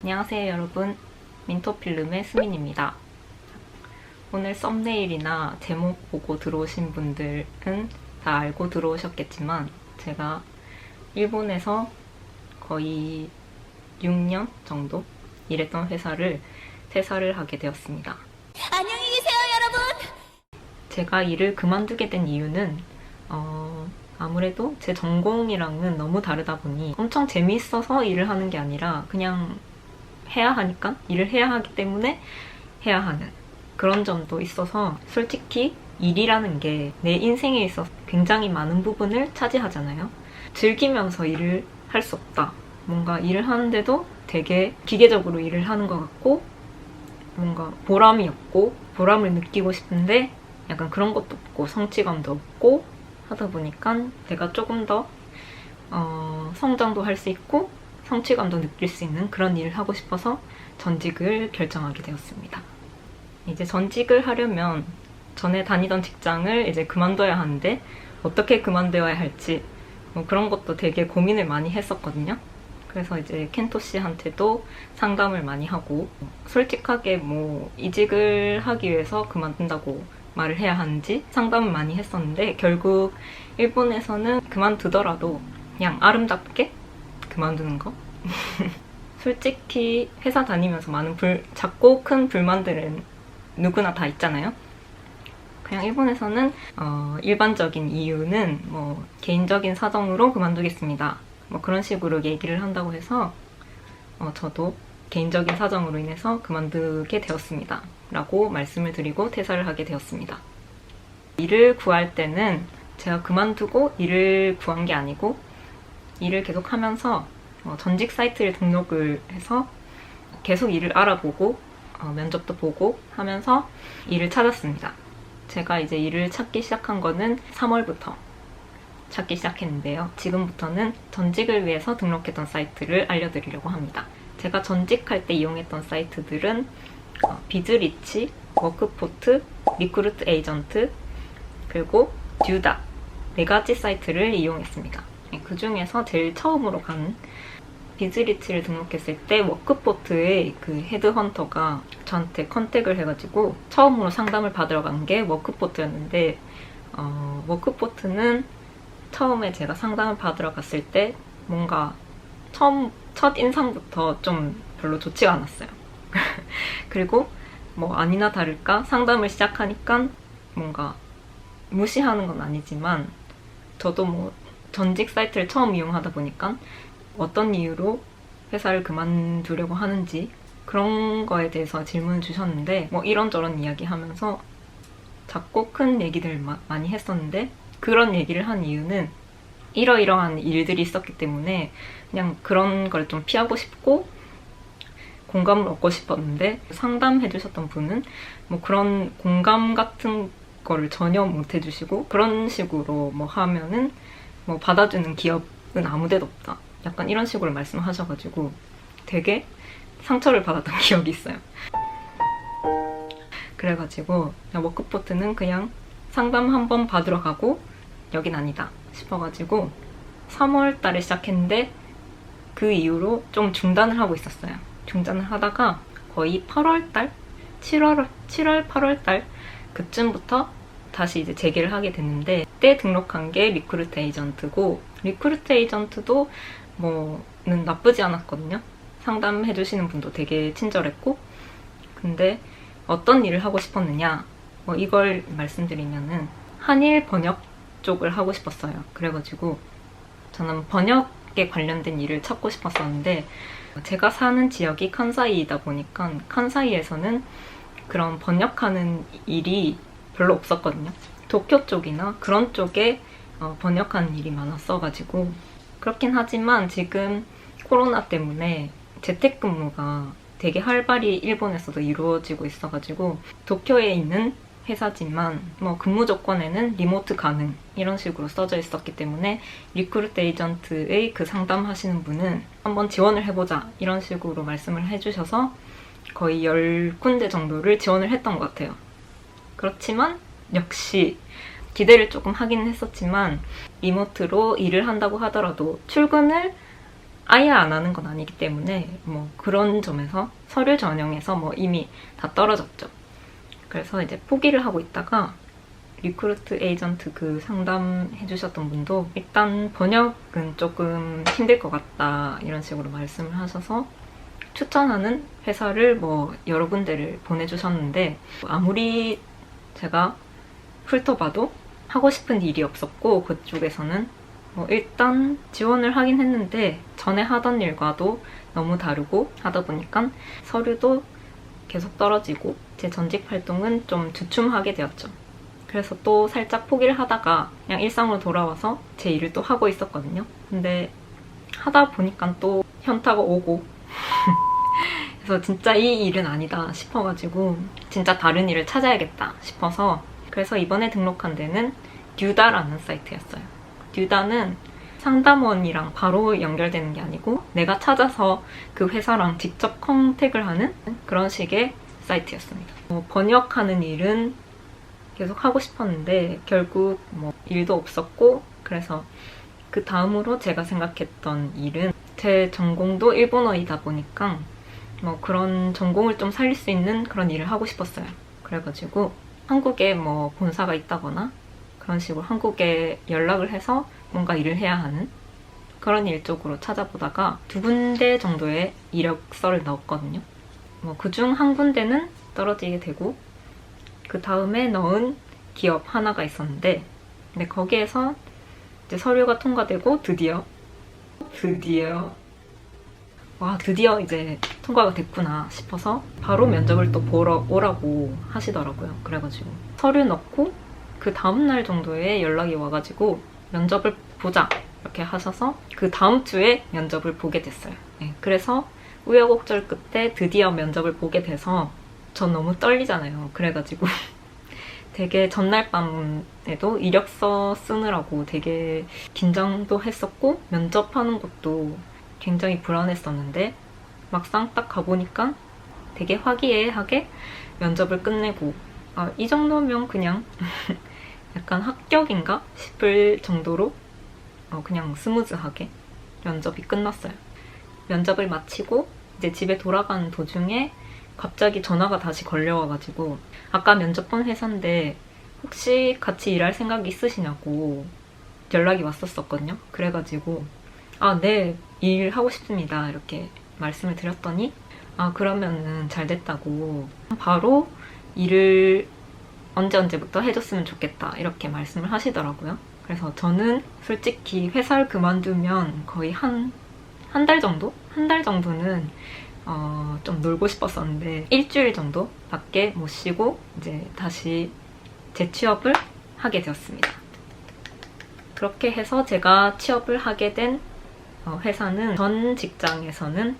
안녕하세요 여러분, 민토필름의 수민입니다. 오늘 썸네일이나 제목 보고 들어오신 분들은 다 알고 들어오셨겠지만 제가 일본에서 거의 6년 정도 일했던 회사를 퇴사를 하게 되었습니다. 안녕히 계세요, 여러분! 제가 일을 그만두게 된 이유는 아무래도 제 전공이랑은 너무 다르다 보니 엄청 재미있어서 일을 하는 게 아니라 그냥 해야 하니까 일을 해야 하기 때문에 해야 하는 그런 점도 있어서 솔직히 일이라는 게 내 인생에 있어서 굉장히 많은 부분을 차지하잖아요. 즐기면서 일을 할 수 없다. 뭔가 일을 하는데도 되게 기계적으로 일을 하는 것 같고 뭔가 보람이 없고 보람을 느끼고 싶은데 약간 그런 것도 없고 성취감도 없고 하다 보니까 제가 조금 더 성장도 할 수 있고 성취감도 느낄 수 있는 그런 일을 하고 싶어서 전직을 결정하게 되었습니다. 이제 전직을 하려면 전에 다니던 직장을 이제 그만둬야 하는데 어떻게 그만둬야 할지 뭐 그런 것도 되게 고민을 많이 했었거든요. 그래서 이제 켄토 씨한테도 상담을 많이 하고 솔직하게 뭐 이직을 하기 위해서 그만둔다고 말을 해야 하는지 상담을 많이 했었는데 결국 일본에서는 그만두더라도 그냥 아름답게 그만두는 거? 솔직히 회사 다니면서 많은 작고 큰 불만들은 누구나 다 있잖아요. 그냥 일본에서는 일반적인 이유는 뭐 개인적인 사정으로 그만두겠습니다. 뭐 그런 식으로 얘기를 한다고 해서 저도 개인적인 사정으로 인해서 그만두게 되었습니다. 라고 말씀을 드리고 퇴사를 하게 되었습니다. 일을 구할 때는 제가 그만두고 일을 구한 게 아니고 일을 계속 하면서 전직 사이트를 등록을 해서 계속 일을 알아보고 면접도 보고 하면서 일을 찾았습니다. 제가 이제 일을 찾기 시작한 거는 3월부터 찾기 시작했는데요. 지금부터는 전직을 위해서 등록했던 사이트를 알려드리려고 합니다. 제가 전직할 때 이용했던 사이트들은 비즈리치, 워크포트, 리크루트 에이전트, 그리고 듀다 4가지 사이트를 이용했습니다. 그 중에서 제일 처음으로 간 비즈리치를 등록했을 때 워크포트의 그 헤드헌터가 저한테 컨택을 해가지고 처음으로 상담을 받으러 간 게 워크포트였는데 워크포트는 처음에 제가 상담을 받으러 갔을 때 뭔가 첫 인상부터 좀 별로 좋지가 않았어요. 그리고 뭐 아니나 다를까 상담을 시작하니까 뭔가 무시하는 건 아니지만 저도 뭐 전직 사이트를 처음 이용하다 보니까 어떤 이유로 회사를 그만두려고 하는지 그런 거에 대해서 질문을 주셨는데 뭐 이런저런 이야기 하면서 작고 큰 얘기들 많이 했었는데 그런 얘기를 한 이유는 이러이러한 일들이 있었기 때문에 그냥 그런 걸 좀 피하고 싶고 공감을 얻고 싶었는데 상담해주셨던 분은 뭐 그런 공감 같은 거를 전혀 못 해주시고 그런 식으로 뭐 하면은 뭐 받아주는 기업은 아무 데도 없다. 약간 이런 식으로 말씀하셔가지고 되게 상처를 받았던 기억이 있어요. 그래가지고 워크포트는 그냥 상담 한번 받으러 가고 여긴 아니다 싶어가지고 3월 달에 시작했는데 그 이후로 좀 중단을 하고 있었어요. 중단을 하다가 거의 8월 달? 7월, 8월 달 그쯤부터 다시 이제 재개를 하게 됐는데 그때 등록한 게 리크루트 에이전트고 리크루트 에이전트도 뭐는 나쁘지 않았거든요. 상담해주시는 분도 되게 친절했고 근데 어떤 일을 하고 싶었느냐 뭐 이걸 말씀드리면은 한일 번역 쪽을 하고 싶었어요. 그래가지고 저는 번역에 관련된 일을 찾고 싶었었는데 제가 사는 지역이 칸사이이다 보니까 칸사이에서는 그런 번역하는 일이 별로 없었거든요. 도쿄 쪽이나 그런 쪽에 번역하는 일이 많았어가지고 그렇긴 하지만 지금 코로나 때문에 재택근무가 되게 활발히 일본에서도 이루어지고 있어가지고 도쿄에 있는 회사지만 뭐 근무 조건에는 리모트 가능 이런 식으로 써져 있었기 때문에 리크루트 에이전트의 그 상담하시는 분은 한번 지원을 해보자 이런 식으로 말씀을 해주셔서 거의 10군데 정도를 지원을 했던 것 같아요. 그렇지만 역시 기대를 조금 하긴 했었지만 리모트로 일을 한다고 하더라도 출근을 아예 안 하는 건 아니기 때문에 뭐 그런 점에서 서류 전형에서 뭐 이미 다 떨어졌죠. 그래서 이제 포기를 하고 있다가 리크루트 에이전트 그 상담해주셨던 분도 일단 번역은 조금 힘들 것 같다 이런 식으로 말씀을 하셔서 추천하는 회사를 뭐 여러 군데를 보내주셨는데 아무리 제가 훑어봐도 하고 싶은 일이 없었고 그쪽에서는 일단 지원을 하긴 했는데 전에 하던 일과도 너무 다르고 하다 보니까 서류도 계속 떨어지고 제 전직 활동은 좀 주춤하게 되었죠. 그래서 또 살짝 포기를 하다가 그냥 일상으로 돌아와서 제 일을 또 하고 있었거든요. 근데 하다 보니까 또 현타가 오고 그래서 진짜 이 일은 아니다 싶어가지고 진짜 다른 일을 찾아야겠다 싶어서 그래서 이번에 등록한 데는 듀다라는 사이트였어요. 듀다는 상담원이랑 바로 연결되는 게 아니고 내가 찾아서 그 회사랑 직접 컨택을 하는 그런 식의 사이트였습니다. 번역하는 일은 계속 하고 싶었는데 결국 뭐 일도 없었고 그래서 그 다음으로 제가 생각했던 일은 제 전공도 일본어이다 보니까 뭐 그런 전공을 좀 살릴 수 있는 그런 일을 하고 싶었어요. 그래가지고 한국에 뭐 본사가 있다거나 그런 식으로 한국에 연락을 해서 뭔가 일을 해야 하는 그런 일 쪽으로 찾아보다가 2군데 정도의 이력서를 넣었거든요. 뭐 그중 한 군데는 떨어지게 되고 그 다음에 넣은 기업 하나가 있었는데 근데 거기에서 이제 서류가 통과되고 드디어 이제 통과가 됐구나 싶어서 바로 면접을 또 보러 오라고 하시더라고요. 그래가지고 서류 넣고 그 다음날 정도에 연락이 와가지고 면접을 보자 이렇게 하셔서 그 다음 주에 면접을 보게 됐어요. 네, 그래서 우여곡절 끝에 드디어 면접을 보게 돼서 전 너무 떨리잖아요. 그래가지고 되게 전날 밤에도 이력서 쓰느라고 되게 긴장도 했었고 면접하는 것도 굉장히 불안했었는데 막상 딱 가보니까 되게 화기애애하게 면접을 끝내고 이 정도면 그냥 약간 합격인가 싶을 정도로 그냥 스무즈하게 면접이 끝났어요. 면접을 마치고 이제 집에 돌아가는 도중에 갑자기 전화가 다시 걸려와가지고 아까 면접 본 회사인데 혹시 같이 일할 생각 있으시냐고 연락이 왔었거든요. 그래가지고 네, 일하고 싶습니다 이렇게 말씀을 드렸더니 그러면은 잘 됐다고 바로 일을 언제부터 해줬으면 좋겠다 이렇게 말씀을 하시더라고요. 그래서 저는 솔직히 회사를 그만두면 거의 한 달 정도? 한 달 정도는 좀 놀고 싶었었는데 일주일 정도밖에 못 쉬고 이제 다시 재취업을 하게 되었습니다. 그렇게 해서 제가 취업을 하게 된 회사는 전 직장에서는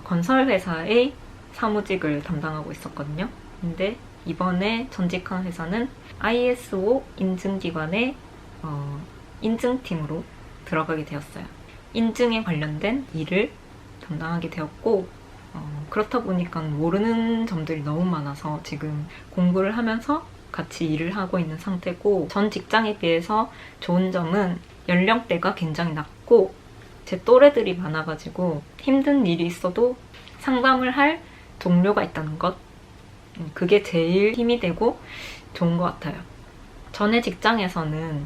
건설회사의 사무직을 담당하고 있었거든요. 근데 이번에 전직한 회사는 ISO 인증기관의 인증팀으로 들어가게 되었어요. 인증에 관련된 일을 담당하게 되었고 그렇다 보니까 모르는 점들이 너무 많아서 지금 공부를 하면서 같이 일을 하고 있는 상태고 전 직장에 비해서 좋은 점은 연령대가 굉장히 낮고 제 또래들이 많아가지고 힘든 일이 있어도 상담을 할 동료가 있다는 것 그게 제일 힘이 되고 좋은 것 같아요. 전에 직장에서는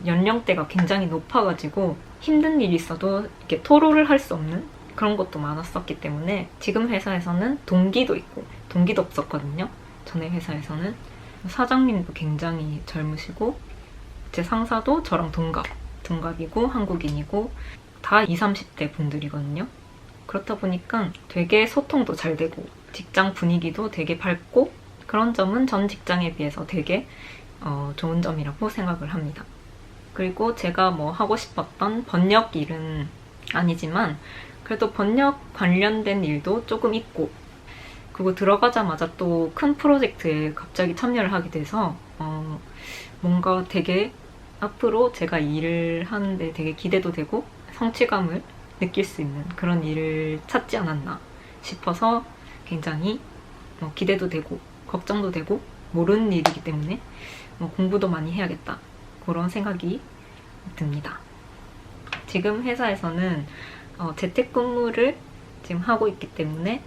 연령대가 굉장히 높아가지고 힘든 일이 있어도 이렇게 토로를 할 수 없는 그런 것도 많았었기 때문에 지금 회사에서는 동기도 있고 동기도 없었거든요. 전에 회사에서는 사장님도 굉장히 젊으시고 제 상사도 저랑 동갑이고 한국인이고 다 20, 30대 분들이거든요. 그렇다 보니까 되게 소통도 잘 되고 직장 분위기도 되게 밝고 그런 점은 전 직장에 비해서 되게 좋은 점이라고 생각을 합니다. 그리고 제가 뭐 하고 싶었던 번역 일은 아니지만 그래도 번역 관련된 일도 조금 있고 그리고 들어가자마자 또 큰 프로젝트에 갑자기 참여를 하게 돼서 뭔가 되게 앞으로 제가 일을 하는데 되게 기대도 되고 성취감을 느낄 수 있는 그런 일을 찾지 않았나 싶어서 굉장히 기대도 되고 걱정도 되고 모르는 일이기 때문에 공부도 많이 해야겠다 그런 생각이 듭니다. 지금 회사에서는 재택근무를 지금 하고 있기 때문에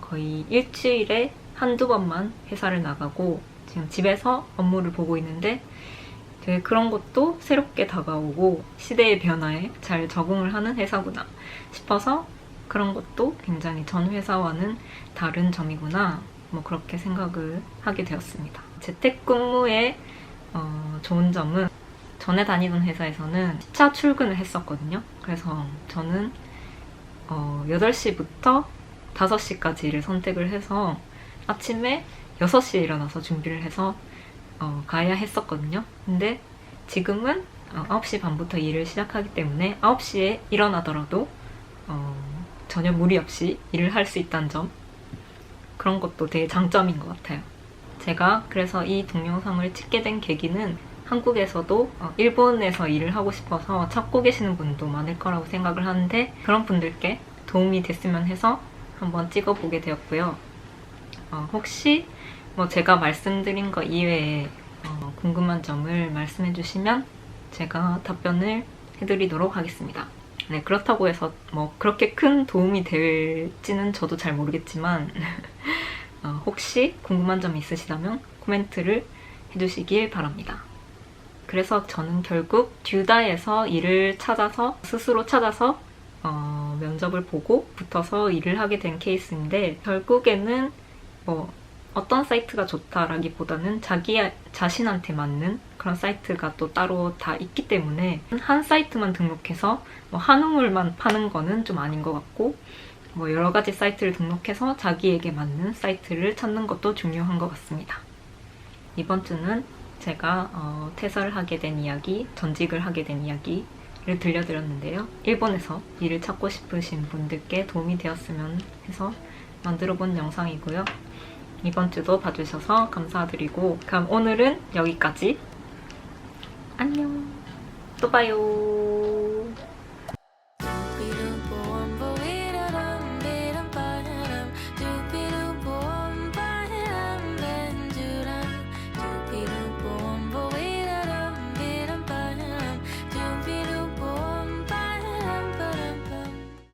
거의 일주일에 한두 번만 회사를 나가고 지금 집에서 업무를 보고 있는데 되게 그런 것도 새롭게 다가오고 시대의 변화에 잘 적응을 하는 회사구나 싶어서 그런 것도 굉장히 전 회사와는 다른 점이구나 뭐 그렇게 생각을 하게 되었습니다. 재택근무의 좋은 점은 전에 다니던 회사에서는 시차 출근을 했었거든요. 그래서 저는 8시부터 5시까지를 선택을 해서 아침에 6시에 일어나서 준비를 해서 가야 했었거든요. 근데 지금은 9시 반부터 일을 시작하기 때문에 9시에 일어나더라도 전혀 무리 없이 일을 할 수 있다는 점, 그런 것도 되게 장점인 것 같아요. 제가 그래서 이 동영상을 찍게 된 계기는 한국에서도 일본에서 일을 하고 싶어서 찾고 계시는 분도 많을 거라고 생각을 하는데 그런 분들께 도움이 됐으면 해서 한번 찍어보게 되었고요. 혹시 뭐 제가 말씀드린 거 이외에 궁금한 점을 말씀해 주시면 제가 답변을 해드리도록 하겠습니다. 네, 그렇다고 해서 뭐 그렇게 큰 도움이 될지는 저도 잘 모르겠지만 혹시 궁금한 점 있으시다면 코멘트를 해주시길 바랍니다. 그래서 저는 결국 듀다에서 일을 찾아서 스스로 찾아서 면접을 보고 붙어서 일을 하게 된 케이스인데 결국에는 뭐 어떤 사이트가 좋다라기보다는 자기 자신한테 맞는 그런 사이트가 또 따로 다 있기 때문에 한 사이트만 등록해서 뭐 한우물만 파는 거는 좀 아닌 것 같고 뭐 여러 가지 사이트를 등록해서 자기에게 맞는 사이트를 찾는 것도 중요한 것 같습니다. 이번 주는 제가 퇴사를 하게 된 이야기, 전직을 하게 된 이야기를 들려드렸는데요. 일본에서 일을 찾고 싶으신 분들께 도움이 되었으면 해서 만들어본 영상이고요. 이번 주도 봐주셔서 감사드리고 그럼 오늘은 여기까지. 안녕. 또 봐요.